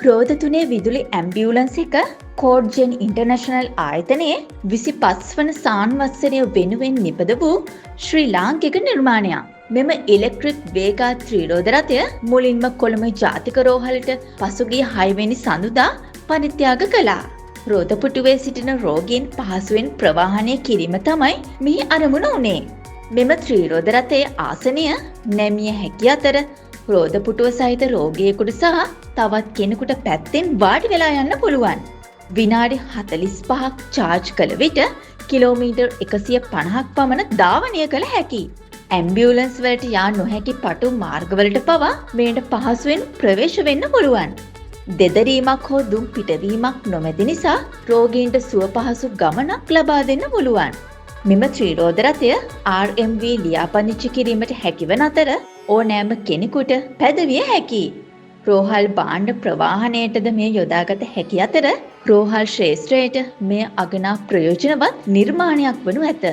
රෝද 3 විදුලි ඇම්බියුලන්ස් එක කෝඩ්ජෙන් ඉන්ටර්නැෂනල් ආයතනයේ 25 වන සාන්වත්සරය වෙනුවෙන් නිපද වූ ශ්‍රී ලාංකික නිර්මාණයක්. මෙම ඉලෙක්ට්‍රික් වේගා ත්‍රිරෝද රථය මුලින්ම කොළඹ ජාතික රෝහලට පසුගිය 6 වෙනි සඳුදා පරිත්‍යාග කළා. රෝදපුටුවේ සිටින රෝගීන් පහසුවෙන් ප්‍රවාහනය කිරීම තමයි මෙහි අරමුණ වුණේ. මෙම ත්‍රිරෝද රථයේ ආසනය නැමිය හැකි අතර රෝදපුටුව සහිත රෝගියෙකුට සහ තවත් කෙනෙකුට පැත්තෙන් වාඩි වෙලා යන්න පුළුවන්. විනාඩි 45ක් චාර්ජ් කළ විට කිලෝමීටර් 150ක් පමණ ධාවනය කළ හැකියි. ඇම්බියුලන්ස් වලට යා නොහැකි පටු මාර්ගවලට පවා මේට පහසුවෙන් ප්‍රවේශ වෙන්න පුළුවන්. දෙදරීමක් හෝ දුම් පිටවීමක් නොමැති නිසා රෝගීන්ට සුව පහසු ගමනක් ලබා දෙන්න පුළුවන්. මෙම ත්‍රිරෝද රථය RMV ලියාපදිංචි කිරීමට හැකිවන අතර ඕනෑම කෙනෙකුට පැදවිය හැකියි. රෝහල් භාණ්ඩ ප්‍රවාහනයටද මෙය යොදාගත හැකි අතර රෝහල් ශ්‍රේෂ්ඨයට මෙය අගනා ප්‍රයෝජනවත් නිර්මාණයක් වනු ඇත.